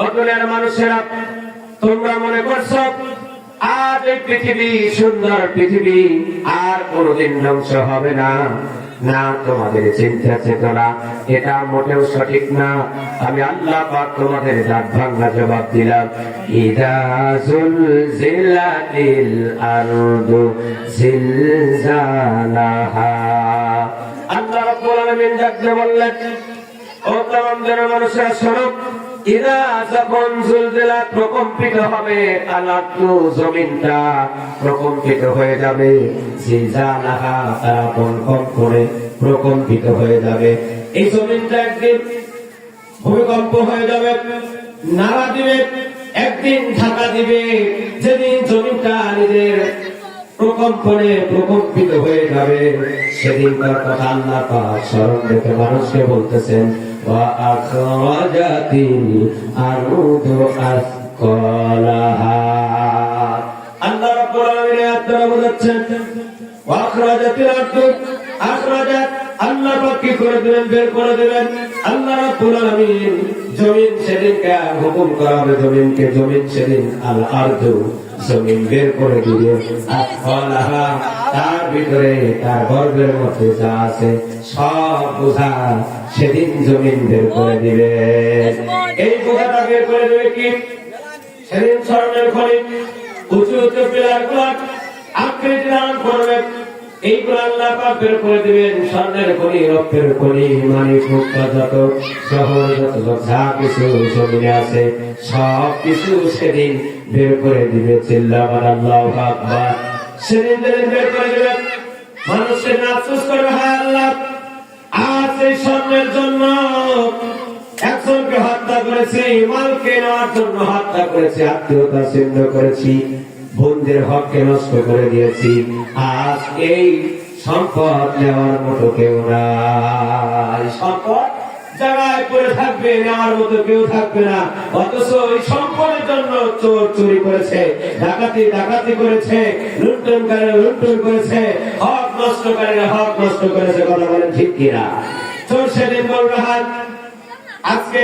অতলের মানুষেরা, তোমরা মনে করছো আজ এই পৃথিবী, সুন্দর পৃথিবী আর কোনদিন ধ্বংস হবে না। না, তোমাদের চিন্তা চেতনা এটা মোটেও সঠিক না। আমি আল্লাহ পাক তোমাদের দাঁত ভাঙা জবাব দিলাম। ইদা জুলজিলাতিল আরদু জিলজালাহা। আল্লাহ রাব্বুল আলামিন ডাকতে বললেন, ও তামাম মানুষেরা শোনো, ইদা যখন জুলজিলাত প্রকম্পিত হবে, আলাদু জমিনটা প্রকম্পিত হয়ে যাবে, জিলজালাহা তারা কম্পন করে প্রকম্পিত হয়ে যাবে। এই জমিনটা একদিন ভূমিকম্প হয়ে যাবে, নাড়া দিবে, একদিন ধাক্কা দিবে। যেদিন জমিনটা নিজের প্রকম্পনে প্রকম্পিত হয়ে যাবে, সেদিন তার কথা আল্লাহ পাক স্মরণ রেখে মানুষকে বলতেছেন, ওয়া আখরাজাতিল আরদু আসকালাহা। আল্লাহ রাব্বুল আলামিন আয়াত দ্বারা বোঝাচ্ছেন, ওয়া আখরাজাতিল আরদু, আখরাজাত আল্লাহ পাক কি করে দিবেন, বের করে দিবেন। আল্লাহ রাব্বুল আলামিন জমিন সেদিনকে হুকুম করা হবে জমিনকে, জমিন সেদিন আল আরদু জমিন বের করে দিবে, আসকালাহা তার ভিতরে তার গর্ভের মধ্যে যা আছে সব বোঝা সেদিন জমিন বের করে দিবে। এই বোঝাটা বের করে দেবে কি? সেদিন স্বর্ণের খনি, উঁচু উঁচু পিলার গুলো আকৃতি ধারণ করবে, এইগুলো আল্লাহ পাক বের করে দিবেন। স্বর্ণের খনি, রৌপ্যের খনি, মানিক মুক্তা যত শহর যত যা কিছু জমিনে আছে সব কিছু সেদিন বের করে দিবে। চিল্লাবার আল্লাহু আকবার। সেদিন বের করে দিবেন। মানুষের আফসোস করবে, হায় আল্লাহ, আজ এই স্বর্ণের জন্য একজনকে হত্যা করেছি, মালকে নেওয়ার জন্য হত্যা করেছি, আত্মীয়তা ছিন্ন করেছি, বন্ধুদের হককে নষ্ট করে দিয়েছি। আজ এই সম্পদ নেওয়ার মতো কেউ নাই। সম্পদ জায়গায় পড়ে থাকবে, নেওয়ার মতো কেউ থাকবে না। অথচ এই সম্পদের জন্য চোর চুরি করেছে, ডাকাতি করেছে, লুণ্ঠনকারীরা লুণ্ঠন করেছে, হক নষ্টকারীরা হক নষ্ট করেছে। কথা বলেন ঠিক কিনা? চোর সেদিন বলবে, হাত আজকে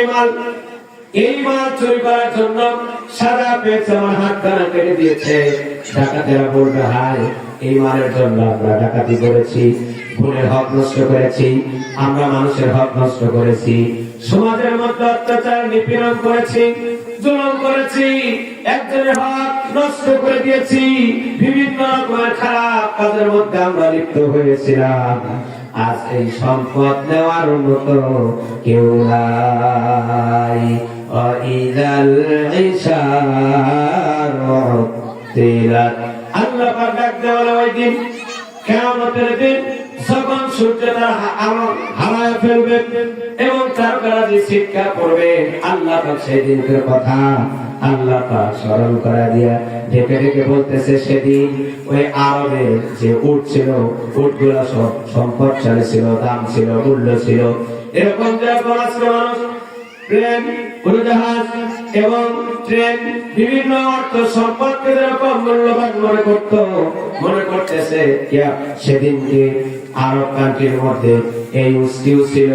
এই মাল চুরি করার জন্য সাজা পেয়েছে, আমার হাত কানা কেটে দিয়েছে। ডাকাতেরা বলবে, হায় এই মালের জন্য আমরা ডাকাতি করেছি, ভুলের হক নষ্ট করেছি, আমরা মানুষের হক নষ্ট করেছি, সমাজের মধ্যে অত্যাচার নিপীড়ন করেছি, জুলুম করেছি, একজনের হক নষ্ট করে দিয়েছি, বিভিন্ন রকমের খারাপ কাজের মধ্যে আমরা লিপ্ত হয়েছিলাম। আজ এই সম্পদ নেওয়ার মতো কেউ নাই। আল্লাহ পাক ডাকতে বলে, ওই দিন কিয়ামতের দিন যখন সূর্য তার আলো হারায় ফেলবে এবং তারকারাজি চিৎকার করবে, আল্লাহ পাক সেই দিনকার কথা আল্লাহ পাক স্মরণ করা দিয়া ডেকে ডেকে বলতেছে, সেদিন ওই আরবের যে উট ছিল, উটগুলা সব সম্পদশালী ছিল, দাম ছিল, মূল্য ছিল। এরকম যেরকম আজকে মানুষ প্লেন, উড়োজাহাজ এবং ট্রেন, বিভিন্ন অর্থ সম্পদকে যেরকম মূল্যবান মনে করতেছে, সেদিনকে আরব কান্ট্রির মধ্যে এই উষ্টিও ছিল,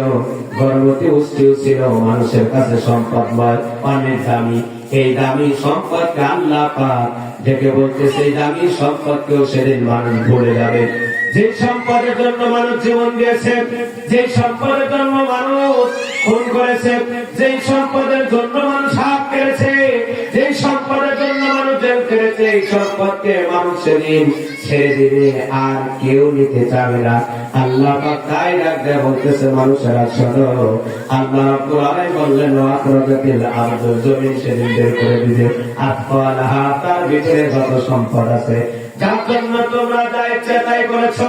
গর্ভবতী উষ্টিও ছিল মানুষের কাছে সম্পদময়, অনেক দামি। এই দামি সম্পদকে আল্লাহ পাক ডেকে বলতেছে, এই দামি সম্পদকেও সেদিন মানুষ ভুলে যাবে। যে সম্পদের জন্য মানুষ জীবন দিয়েছে, যে সম্পদের জন্য মানুষ খুন করেছে, যে সম্পদের জন্য মানুষ হাত কেড়েছে, যে সম্পদের জন্য মানুষ জেল কেড়েছে, এই সম্পদকে মানুষ সেদিন ছেড়ে দিবে, আর কেউ নিতে চাবে না। আল্লাহ পাক তাই ডাকতে বলতেছে, মানুষেরা শোনো, আল্লাহ রাব্বুল আলামিন বললেন, আখরাজাতিল আরদু জমিন সেদিন বের করে দিবে, আসকালাহা তার ভিতরে যত সম্পদ আছে, যার জন্য তোমরা যা ইচ্ছা তাই করেছ।